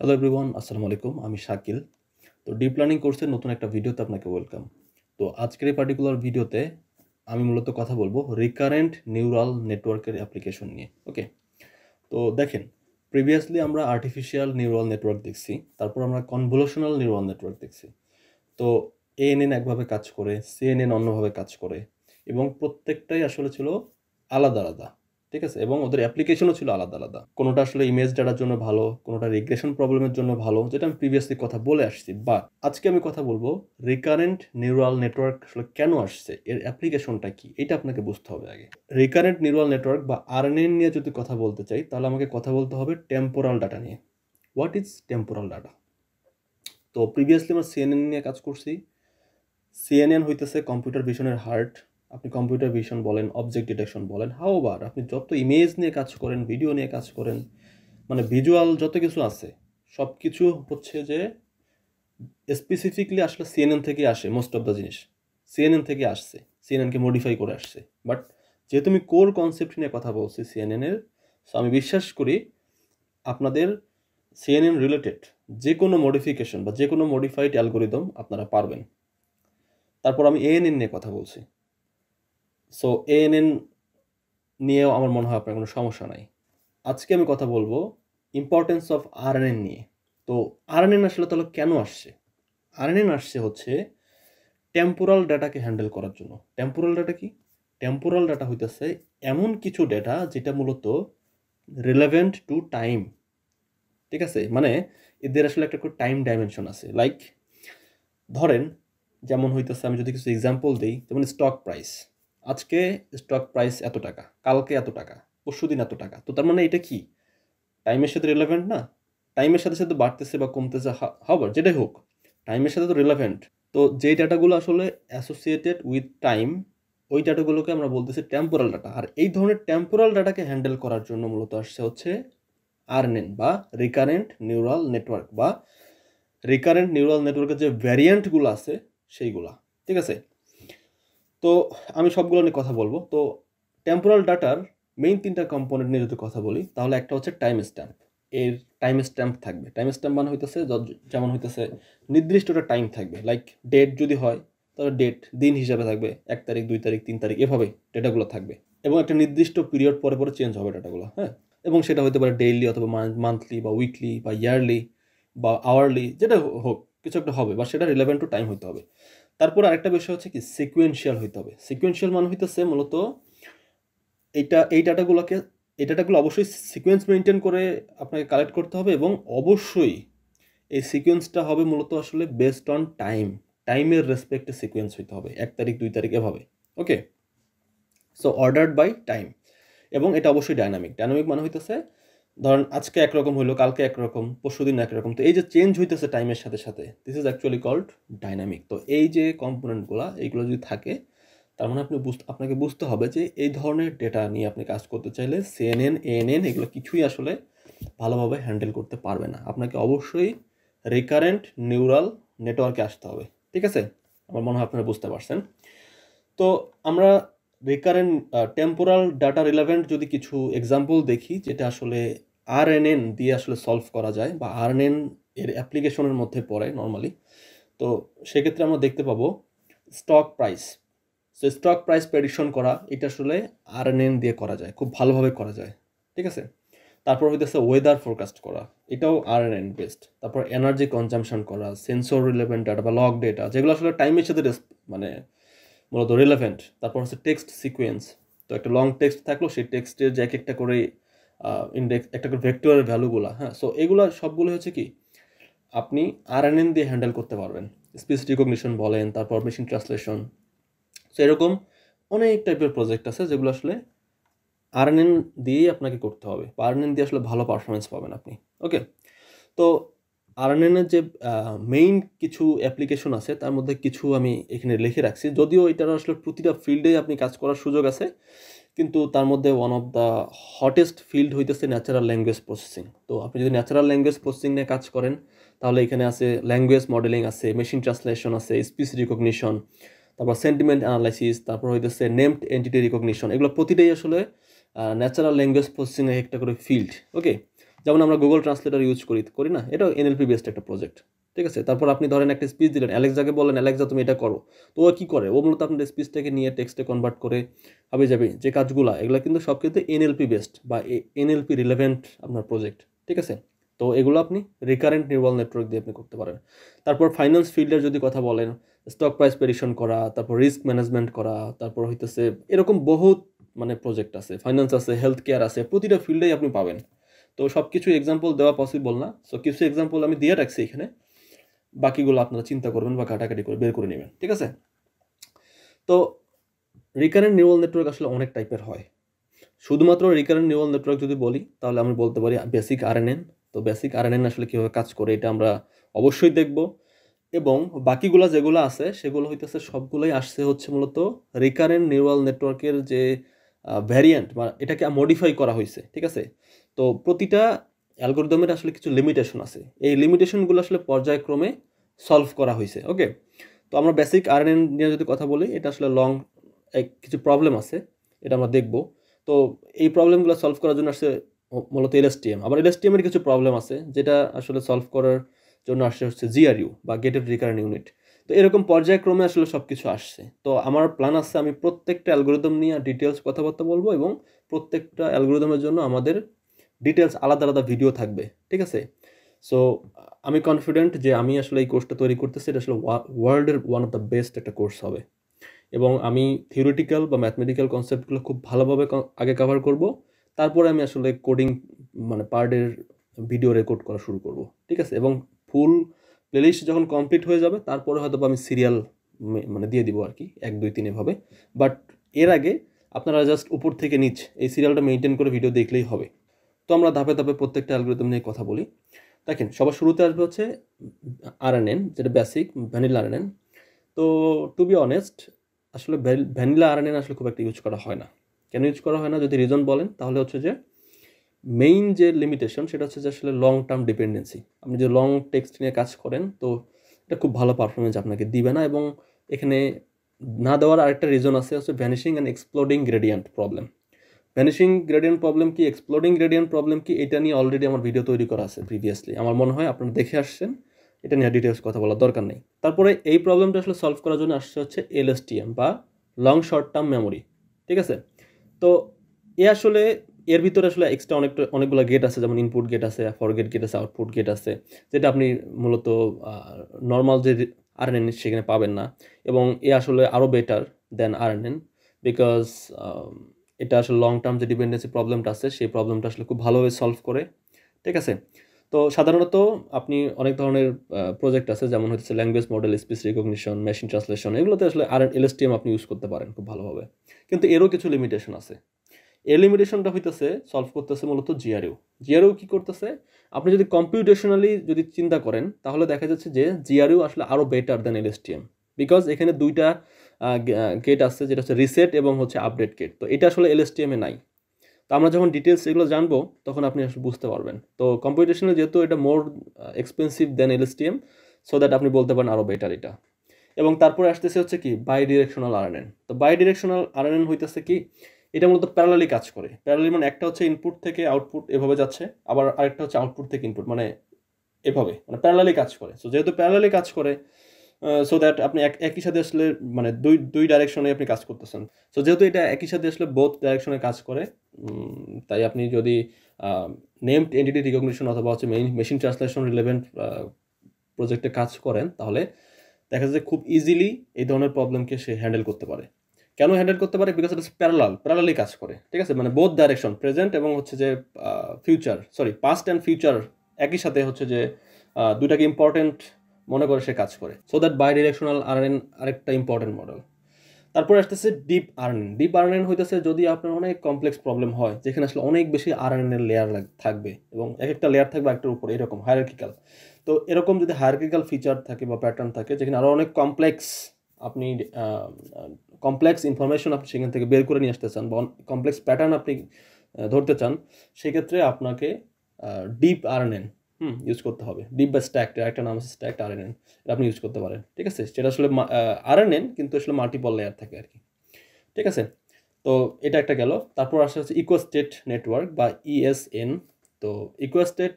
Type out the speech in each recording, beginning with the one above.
Hello everyone, আসসালামু আলাইকুম। আমি শাকিল। তো ডিপ লার্নিং কোর্সের নতুন একটা ভিডিওতে আপনাকে ওয়েলকাম। তো আজকের এই পার্টিকুলার ভিডিওতে আমি মূলত কথা বলবো রিকারেন্ট নিউরাল নেটওয়ার্কের অ্যাপ্লিকেশন নিয়ে। ওকে, তো দেখেন, প্রিভিয়াসলি আমরা আর্টিফিশিয়াল নিউরাল নেটওয়ার্ক দেখছি, তারপর আমরা কনভলিউশনাল নিউরাল নেটওয়ার্ক দেখছি। তো এএনএন একভাবে কাজ করে, সিএনএন অন্যভাবে কাজ করে, এবং প্রত্যেকটাই আসলে ছিল আলাদা আলাদা। ঠিক আছে, এবং ওদের অ্যাপ্লিকেশনও ছিল আলাদা আলাদা। কোনোটা আসলে ইমেজ ডাটার জন্য ভালো, কোনোটা রিগ্রেশন প্রবলেমের জন্য ভালো, যেটা আমি প্রিভিয়াসলি কথা বলে আসছি। বাট আজকে আমি কথা বলবো রিকারেন্ট নিউরাল নেটওয়ার্ক আসলে কেন আসছে, এর অ্যাপ্লিকেশনটা কি, এটা আপনাকে বুঝতে হবে আগে। রিকারেন্ট নিউরাল নেটওয়ার্ক বা আরএনএন নিয়ে যদি কথা বলতে চাই, তাহলে আমাকে কথা বলতে হবে টেম্পোরাল ডাটা নিয়ে। What is temporal data? তো প্রিভিয়াসলি আমরা সিএনএন নিয়ে কাজ করছি। সিএনএন হইতেছে কম্পিউটার ভিশনের হার্ট। আপনি কম্পিউটার ভিশন বলেন, অবজেক্ট ডিটেকশন বলেন, হাওবার আপনি যত ইমেজ নিয়ে কাজ করেন, ভিডিও নিয়ে কাজ করেন, মানে ভিজুয়াল যত কিছু আছে সব কিছু হচ্ছে যে স্পেসিফিকলি আসলে সিএনএন থেকে আসে। মোস্ট অফ দ্য জিনিস সিএনএন থেকে আসছে, সিএনএনকে মডিফাই করে আসছে। বাট যেহেতু আমি কোর কনসেপ্ট নিয়ে কথা বলছি সিএনএনের, সো আমি বিশ্বাস করি আপনাদের সিএনএন রিলেটেড যে কোনো মডিফিকেশন বা যে কোনো মডিফাইড অ্যালগোরিদম আপনারা পারবেন। তারপর আমি এএনএন নিয়ে কথা বলছি। সো এএনএন নিয়েও আমার মনে হয় আপনার কোনো সমস্যা নাই। আজকে আমি কথা বলবো ইম্পর্টেন্স অফ আরএনএন নিয়ে। তো আরএনএন আসলে তাহলে কেন আসছে? আরএনএন আসছে হচ্ছে টেম্পোরাল ডাটাকে হ্যান্ডেল করার জন্য। টেম্পোরাল ডাটা কি? টেম্পোরাল ডাটা হইতেছে এমন কিছু ডেটা যেটা মূলত রিলেভেন্ট টু টাইম। ঠিক আছে, মানে এদের আসলে একটা টাইম ডাইমেনশন আছে। লাইক ধরেন, যেমন হইতেছে, আমি যদি কিছু এক্সাম্পল দিই, যেমন স্টক প্রাইস। আজকে স্টক প্রাইস এত টাকা, কালকে এত টাকা, পরশুদিন এত টাকা। তো তার মানে এটা কি টাইমের সাথে রিলেভেন্ট না? টাইমের সাথে সাথে বাড়তেছে বা কমতেছে, হবার যেটাই হোক, টাইমের সাথে তো রিলেভেন্ট। তো যেই ডাটাগুলো আসলে অ্যাসোসিয়েটেড উইথ টাইম, ওই ডাটাগুলোকে আমরা বলতেছি টেম্পোরাল ডাটা। আর এই ধরনের টেম্পোরাল ডাটাকে হ্যান্ডেল করার জন্য মূলত আসছে হচ্ছে আরএনএন বা রিকারেন্ট নিউরাল নেটওয়ার্ক, বা রিকারেন্ট নিউরাল নেটওয়ার্কের যে ভ্যারিয়েন্টগুলো আছে সেইগুলা। ঠিক আছে, তো আমি সবগুলো নিয়ে কথা বলবো। তো টেম্পোরাল ডাটার মেইন তিনটা কম্পোনেন্ট নিয়ে যদি কথা বলি, তাহলে একটা হচ্ছে টাইম স্ট্যাম্প। এর টাইম স্ট্যাম্প থাকবে। টাইম স্ট্যাম্প মানে হইতেছে যেমন হইতেছে নির্দিষ্ট একটা টাইম থাকবে। লাইক ডেট যদি হয়, তাহলে ডেট দিন হিসাবে থাকবে, 1 তারিখ, 2 তারিখ, 3 তারিখ, এভাবে ডেটাগুলো থাকবে। এবং একটা নির্দিষ্ট পিরিয়ড পরে পরে চেঞ্জ হবে ডেটাগুলো। হ্যাঁ, এবং সেটা হতে পারে ডেইলি অথবা মান্থলি বা উইকলি বা ইয়ারলি বা আওয়ারলি, যেটা হোক কিছু একটা হবে, বা সেটা রিলেভেন্ট টু টাইম হতে হবে। তারপর আরেকটা বিষয় হচ্ছে কি, সিকুয়েন্সিয়াল হইতে হবে। সিকুয়েন্সিয়াল মানে হইতেছে মূলত এই ডাটাগুলোকে, এই ডাটাগুলো অবশ্যই সিকোয়েন্স মেনটেন করে আপনাকে কালেক্ট করতে হবে, এবং অবশ্যই এই সিকোয়েন্সটা হবে মূলত আসলে বেসড অন টাইম। টাইমের রেসপেক্টে সিকোয়েন্স হইতে হবে, 1 তারিখ, 2 তারিখ, এভাবে। ওকে, সো অর্ডার্ড বাই টাইম। এবং এটা অবশ্যই ডাইনামিক। ডাইনামিক মানে হইতেছে ধরেন আজকে একরকম হইলো, কালকে একরকম, পরশুদিন একরকম। তো এই যে চেঞ্জ হইতেছে টাইমের সাথে সাথে, this is actually called dynamic. তো এই যে কম্পোনেন্টগুলো, এইগুলো যদি থাকে, তার মানে আপনাকে বুঝতে হবে যে এই ধরনের ডেটা নিয়ে আপনি কাজ করতে চাইলে সিএনএন, এএনএন এগুলো কিছুই আসলে ভালোভাবে হ্যান্ডেল করতে পারবে না। আপনাকে অবশ্যই রিকারেন্ট নিউরাল নেটওয়ার্কে আসতে হবে। ঠিক আছে, আমার মনে হয় আপনারা বুঝতে পারছেন। তো আমরা রিকারেন্ট টেম্পোরাল ডাটা রিলেভেন্ট যদি কিছু এক্সাম্পল দেখি, যেটা আসলে আরএনএন দিয়ে আসলে সলভ করা যায়, বা আরএনএন এর অ্যাপ্লিকেশনের মধ্যে পড়ে নর্মালি। তো সেক্ষেত্রে আমরা দেখতে পাবো stock price. So stock price prediction করা, এটা আসলে আরএনএন দিয়ে করা যায়, খুব ভালোভাবে করা যায়। ঠিক আছে, তারপর হইতেছে ওয়েদার ফোরকাস্ট করা, এটাও আরএনএন বেসড। তারপর এনার্জি কনজাম্পশন করা, সেন্সর রিলেভেন্ট ডাটা বা লগ ডেটা, যেগুলো আসলে টাইমের সাথে মানে মূলত রিলেভেন্ট। তারপর হচ্ছে টেক্সট সিকোয়েন্স। তো একটা লং টেক্সট থাকলো, সেই টেক্সটের যে এক একটা করে ইন্ডেক্স, একটা করে ভেক্টরের ভ্যালুগুলো। হ্যাঁ, সো এগুলো সবগুলো হচ্ছে কি আপনি আরএনএন দিয়ে হ্যান্ডেল করতে পারবেন। স্পিচ রিকগনিশন বলেন, তারপর মেশিন ট্রান্সলেশন। সো এরকম অনেক টাইপের প্রজেক্ট আছে যেগুলো আসলে আরএনএন দিয়েই আপনাকে করতে হবে, বা আরএনএন দিয়ে আসলে ভালো পারফরমেন্স পাবেন আপনি। ওকে, তো আরএনএনের যে মেইন কিছু অ্যাপ্লিকেশন আছে, তার মধ্যে কিছু আমি এখানে লিখে রাখছি। যদিও এটার আসলে প্রতিটা ফিল্ডে আপনি কাজ করার সুযোগ আছে, কিন্তু তার মধ্যে one of the hottest field হইতেছে ন্যাচারাল ল্যাঙ্গুয়েজ প্রসেসিং। তো আপনি যদি ন্যাচারাল ল্যাঙ্গুয়েজ প্রসেসিং নিয়ে কাজ করেন, তাহলে এখানে আছে ল্যাঙ্গুয়েজ মডেলিং, আছে মেশিন ট্রান্সলেশন, আছে স্পিচ রিকগনিশন, তারপর সেন্টিমেন্ট অ্যানালাইসিস, তারপর হইতেছে নেমড এন্টিটি রিকগনিশন। এগুলো প্রতিটাই আসলে ন্যাচারাল ল্যাঙ্গুয়েজ প্রসেসিংয়ের একটা করে ফিল্ড। ওকে, যেমন আমরা গুগল ট্রান্সলেটর ইউজ করি না, এটাও এনএলপি বেসড একটা প্রজেক্ট, ঠিক আছে। তারপর আপনি ধরেন একটা স্পিচ দিলেন, অ্যালেক্সাকে বললেন অ্যালেক্সা তুমি এটা করো, তো ও কী করে, ও মূলত আপনার স্পিচটাকে নিয়ে টেক্সটে কনভার্ট করে হবে যাবে যে কাজগুলো, এগুলো কিন্তু সব কিন্তু এনএলপি বেসড বা এনএলপি রিলেভেন্ট আপনার প্রজেক্ট, ঠিক আছে। তো এগুলো আপনি রিকারেন্ট নিউরাল নেটওয়ার্ক দিয়ে আপনি করতে পারেন। তারপর ফাইন্যান্স ফিল্ডের যদি কথা বলেন, স্টক প্রাইস প্রেডিকশন করা, তারপর রিস্ক ম্যানেজমেন্ট করা, তারপর হইতেছে এরকম বহুত মানে প্রজেক্ট আছে, ফাইন্যান্স আছে, হেলথ কেয়ার আছে, প্রতিটা ফিল্ডেই আপনি পাবেন। তো সব কিছু এক্সাম্পল দেওয়া পসিবল না, সো কিছু এক্সাম্পল আমি দিয়ে রাখছি এখানে, বাকিগুলো আপনারা চিন্তা করবেন বা কাটাকাটি করে বের করে নেবেন, ঠিক আছে। তো রিকারেন্ট নিউরাল নেটওয়ার্ক আসলে অনেক টাইপের হয়। শুধুমাত্র রিকারেন্ট নিউরাল নেটওয়ার্ক যদি বলি তাহলে আমি বলতে পারি বেসিক আরএনএন। তো বেসিক আরএনএন আসলে কীভাবে কাজ করে এটা আমরা অবশ্যই দেখব, এবং বাকিগুলো যেগুলো আছে সেগুলো হইতেছে সবগুলোই আসছে হচ্ছে মূলত রিকারেন্ট নিউরাল নেটওয়ার্কের যে ভ্যারিয়েন্ট বা এটাকে মডিফাই করা হয়েছে, ঠিক আছে। তো প্রতিটা অ্যালগরিদমের আসলে কিছু লিমিটেশন আছে, এই লিমিটেশনগুলো আসলে পর্যায়ক্রমে সলভ করা হয়েছে, ওকে। তো আমরা বেসিক আরএনএন নিয়ে যদি কথা বলি, এটা আসলে কিছু প্রবলেম আছে, এটা আমরা দেখব। তো এই প্রবলেমগুলো সলভ করার জন্য আসছে মূলত এলএসটিএম। আবার এলএসটিএমের কিছু প্রবলেম আছে যেটা আসলে সলভ করার জন্য আসছে হচ্ছে জিআরইউ বা গেটেড রিকারেন্ট ইউনিট। তো এরকম পর্যায়ক্রমে আসলে সব কিছু আসছে। তো আমার প্ল্যান আছে আমি প্রত্যেকটা অ্যালগরিদম নিয়ে ডিটেলস কথাবার্তা বলবো, এবং প্রত্যেকটা অ্যালগরিদমের জন্য আমাদের ডিটেলস আলাদা আলাদা ভিডিও থাকবে, ঠিক আছে। সো আমি কনফিডেন্ট যে আমি আসলে এই কোর্সটা তৈরি করতেছি, এটা আসলে ওয়ার্ল্ডের ওয়ান অফ দ্য বেস্ট একটা কোর্স হবে, এবং আমি থিওরিটিক্যাল বা ম্যাথমেটিক্যাল কনসেপ্টগুলো খুব ভালোভাবে আগে কভার করব, তারপরে আমি আসলে কোডিং মানে পার ডের ভিডিও রেকর্ড করা শুরু করব, ঠিক আছে। এবং ফুল প্লেলিস্ট যখন কমপ্লিট হয়ে যাবে তারপরে হয়তো আমি সিরিয়াল মানে দিয়ে দিব আর কি, 1 2 3 এভাবে। বাট এর আগে আপনারা জাস্ট উপর থেকে নিচ এই সিরিয়ালটা মেনটেন করে ভিডিও দেখলেই হবে। তো আমরা ধাপে ধাপে প্রত্যেকটা অ্যালগরিদম নিয়ে কথা বলি। দেখেন সবার শুরুতে আসবে হচ্ছে আরএনএন, যেটা বেসিক ভ্যানিলা আরএনএন। তো টু বি অনেস্ট আসলে ভ্যানিলা আরএনএন আসলে খুব একটা ইউজ করা হয় না। কেন ইউজ করা হয় না যদি রিজন বলেন, তাহলে হচ্ছে যে মেইন যে লিমিটেশন সেটা হচ্ছে যে আসলে লং টার্ম ডিপেন্ডেন্সি। আপনি যে লং টেক্সট নিয়ে কাজ করেন তো এটা খুব ভালো পারফরমেন্স আপনাকে দিবে না, এবং এখানে না দেওয়ার আরেকটা রিজন আছে হচ্ছে vanishing and exploding gradient problem. Vanishing gradient problem কি, এক্সপ্লোডিং গ্রেডিয়েন্ট প্রবলেম কি, এটা নিয়ে অলরেডি আমার ভিডিও তৈরি করা আছে প্রিভিয়াসলি, আমার মনে হয় আপনারা দেখে আসছেন, এটা নিয়ে ডিটেলস কথা বলার দরকার নেই। তারপরে এই প্রবলেমটা আসলে সলভ করার জন্য আসছে হচ্ছে এলএসটিএম বা লং শর্ট টার্ম মেমোরি, ঠিক আছে। তো আসলে এর ভিতরে আসলে এক্সট্রা অনেকগুলো গেট আছে, যেমন ইনপুট গেট আছে, ফরগেট গেট আছে, আউটপুট গেট আছে, যেটা আপনি মূলত নর্মাল যে আরএনএন সেখানে পাবেন না। এবং আসলে আরও বেটার দেন আরএনএন, বিকজ এটা আসলে লং টার্ম যে ডিপেন্ডেন্সি প্রবলেমটা আছে সেই প্রবলেমটা আসলে খুব ভালোভাবে সলভ করে, ঠিক আছে। তো সাধারণত আপনি অনেক ধরনের প্রজেক্ট আছে, যেমন হচ্ছে language model, speech recognition, machine translation, এগুলোতে আসলে এলএসটিএম আপনি ইউজ করতে পারেন খুব ভালোভাবে। কিন্তু এরও কিছু লিমিটেশন আছে। এই লিমিটেশনটা হইতেছে সলভ করতেছে মূলত জিআরইউ কি করতেছে, আপনি যদি কম্পিউটেশনালি যদি চিন্তা করেন তাহলে দেখা যাচ্ছে যে জিআরইউ আসলে আরও বেটার দেন এলএসটিএম, বিকজ এখানে দুইটা গেট আছে, যেটা হচ্ছে রিসেট এবং হচ্ছে আপডেট গেট। তো এটা আসলে এলএসটিএমে নাই। তো আমরা যখন ডিটেলস এগুলো জানবো তখন আপনি আসলে বুঝতে পারবেন। তো কম্পিউটেশনাল যেহেতু এটা more expensive then LSTM, so that আপনি বলতে পারেন আরও বেটার এটা। এবং তারপরে আসতেছে হচ্ছে কি বাই ডিরেকশনাল আরএনএন। তো বাই ডিরেকশনাল আরএনএন হইতেছে কি, এটা মূলত প্যারালালি কাজ করে। প্যারালালি মানে একটা হচ্ছে ইনপুট থেকে আউটপুট এভাবে যাচ্ছে, আবার আরেকটা হচ্ছে আউটপুট থেকে ইনপুট, মানে এভাবে মানে প্যারালালি কাজ করে। সো যেহেতু প্যারালালি কাজ করে, সো দ্যাট আপনি একই সাথে আসলে মানে দুই ডাইরেকশনে আপনি কাজ করতেছেন। সো যেহেতু এটা একই সাথে আসলে বোথ ডাইরেকশনে কাজ করে, তাই আপনি যদি নেমড এন্টিটি রিকগনিশন অথবা হচ্ছে মেশিন ট্রান্সলেশন রিলেভেন্ট প্রজেক্টে কাজ করেন, তাহলে দেখা যায় খুব ইজিলি এই ধরনের প্রবলেমকে সে হ্যান্ডেল করতে পারে। কেন হ্যান্ডেল করতে পারে, বিকজ এটা প্যারালালি কাজ করে, ঠিক আছে। মানে বোথ ডাইরেকশন, প্রেজেন্ট এবং হচ্ছে যে পাস্ট অ্যান্ড ফিউচার একই সাথে হচ্ছে যে দুইটাকে ইম্পর্টেন্ট মনে করে সে কাজ করে। So that bidirectional RNN আরেকটা ইম্পর্টেন্ট মডেল। তারপরে আসতেছে ডিপ আরএনএন হইতেছে যদি আপনার অনেক কমপ্লেক্স প্রবলেম হয়, যেখানে আসলে অনেক বেশি আরএনএন লেয়ার থাকবে, এবং এক একটা লেয়ার থাকবে একটার উপরে, এরকম হায়ারার্কিক্যাল। তো এরকম যদি হায়ারার্কিক্যাল ফিচার থাকে বা প্যাটার্ন থাকে, যেখানে আরও অনেক আপনি কমপ্লেক্স ইনফরমেশন আপনি সেখান থেকে বের করে নিয়ে আসতে চান, বা কমপ্লেক্স প্যাটার্ন আপনি ধরতে চান, সেক্ষেত্রে আপনাকে ডিপ আরএনএন ইউজ করতে হবে। ডিপ বা স্ট্যাক্ট, একটা নাম আছে স্ট্যাক্ট আরএনএন, এটা আপনি ইউজ করতে পারেন, ঠিক আছে। সেটা আসলে আরএনএন কিন্তু আসলে মাল্টিপল লেয়ার থাকে আর কি, ঠিক আছে। তো এটা একটা গেল। তারপর আসে হচ্ছে ইকো স্টেট নেটওয়ার্ক বা ইএসএন। তো ইকুয়াস্টেট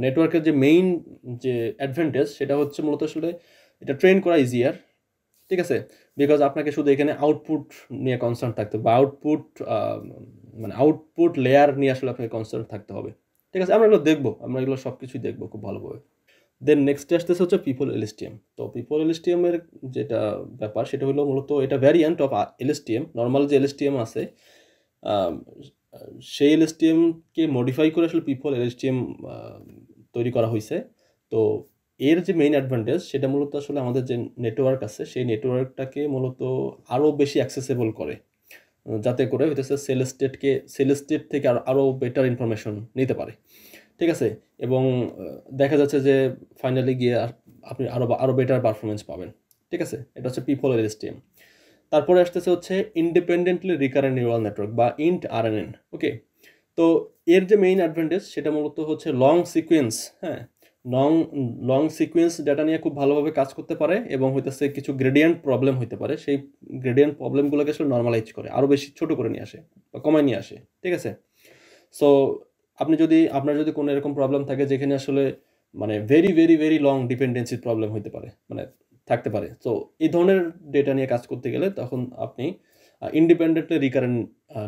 নেটওয়ার্কের যে মেইন যে অ্যাডভান্টেজ সেটা হচ্ছে মূলত আসলে এটা ট্রেন করা ইজিয়ার, ঠিক আছে, বিকজ আপনাকে শুধু এখানে আউটপুট নিয়ে কনসার্ন থাকতে হবে, বা আউটপুট মানে আউটপুট লেয়ার নিয়ে আসলে আপনাকে কনসার্ন থাকতে হবে, ঠিক আছে। আমরা এগুলো দেখবো, আমরা এগুলো সব কিছুই দেখবো খুব ভালোভাবে। দেন নেক্সট আসতেছে হচ্ছে পিপল এলএসটিএম। তো পিপল এলএসটিএম এর যেটা ব্যাপার সেটা হলো মূলত এটা ভ্যারিয়েন্ট অফ এলএসটিএম। নর্মাল যে এলএসটিএম আছে সেই এলএসটিএমকে মডিফাই করে আসলে পিপল এলএসটিএম তৈরি করা হয়েছে। তো এর যে মেইন অ্যাডভান্টেজ সেটা মূলত আসলে আমাদের যে নেটওয়ার্ক আছে সেই নেটওয়ার্কটাকে মূলত আরও বেশি অ্যাক্সেসেবল করে, যাতে করে হইতেছে সেল স্টেট থেকে আরও বেটার ইনফরমেশন নিতে পারে, ঠিক আছে। এবং দেখা যাচ্ছে যে ফাইনালি গিয়ে আপনি আরও বেটার পারফরমেন্স পাবেন, ঠিক আছে। এটা হচ্ছে পিপল এলএসটিএম। তারপরে আসতেছে হচ্ছে ইন্ডিপেন্ডেন্টলি রিকারেন্ট নিউরাল নেটওয়ার্ক বা ইন্ট আরএনএন। ওকে, তো এর যে মেইন অ্যাডভান্টেজ সেটা মূলত হচ্ছে লং সিকোয়েন্স, হ্যাঁ, লং সিকোয়েন্স ডাটা নিয়ে খুব ভালোভাবে কাজ করতে পারে, এবং হইতেছে কিছু গ্রেডিয়েন্ট প্রবলেম হইতে পারে, সেই গ্রেডিয়েন্ট প্রবলেমগুলোকে আসলে নর্মালাইজ করে, আরও বেশি ছোট করে নিয়ে আসে বা কমায় নিয়ে আসে, ঠিক আছে। সো আপনার যদি কোনো এরকম প্রবলেম থাকে যেখানে আসলে মানে ভেরি ভেরি ভেরি লং ডিপেন্ডেন্সির প্রবলেম হইতে পারে, মানে থাকতে পারে, তো এই ধরনের ডেটা নিয়ে কাজ করতে গেলে তখন আপনি ইন্ডিপেন্ডেন্টলি রিকারেন্ট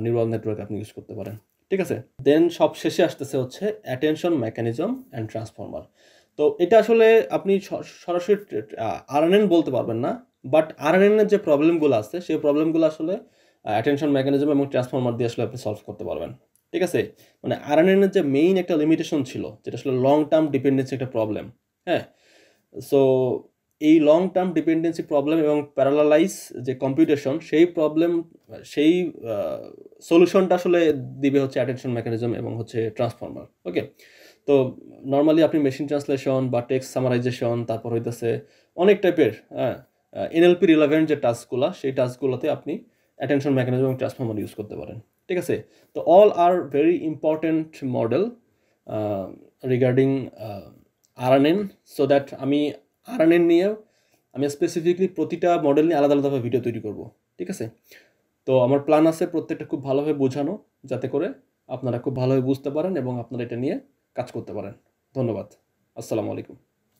নিউরাল নেটওয়ার্ক আপনি ইউজ করতে পারেন, ঠিক আছে। দেন সব শেষে আসতেছে হচ্ছে অ্যাটেনশন মেকানিজম অ্যান্ড ট্রান্সফর্মার। তো এটা আসলে আপনি সরাসরি আরএনএন বলতে পারবেন না, বাট আরএনএনের যে প্রবলেমগুলো আছে সেই প্রবলেমগুলো আসলে অ্যাটেনশন মেকানিজম এবং ট্রান্সফর্মার দিয়ে আসলে আপনি সলভ করতে পারবেন, ঠিক আছে। মানে আরএনএনের যে মেইন একটা লিমিটেশন ছিল যেটা আসলে লং টার্ম ডিপেন্ডেন্সি একটা প্রবলেম, হ্যাঁ। সো এই লং টার্ম ডিপেন্ডেন্সি প্রবলেম এবং প্যারালালাইজ যে কম্পিউটেশন সেই সলিউশনটা আসলে দিবে হচ্ছে অ্যাটেনশন মেকানিজম এবং হচ্ছে ট্রান্সফর্মার। ওকে, তো নর্মালি আপনি মেশিন ট্রান্সলেশন বা টেক্সট সামারাইজেশন, তারপর হইতেছে অনেক টাইপের এনএলপি রিলেভেন্ট যে টাস্কগুলো সেই টাস্কগুলোতে আপনি অ্যাটেনশন মেকানিজম এবং ট্রান্সফর্মার ইউজ করতে পারেন, ঠিক আছে। তো all are very important model regarding RNN, so that আমি আরএনএন নিয়ে আমি স্পেসিফিকলি প্রতিটা মডেল নিয়ে আলাদা আলাদাভাবে ভিডিও তৈরি করব, ঠিক আছে। তো আমার প্ল্যান আছে প্রত্যেকটা খুব ভালোভাবে বোঝানো, যাতে করে আপনারা খুব ভালোভাবে বুঝতে পারেন এবং আপনারা এটা নিয়ে কাজ করতে পারেন। ধন্যবাদ। আসসালামু আলাইকুম।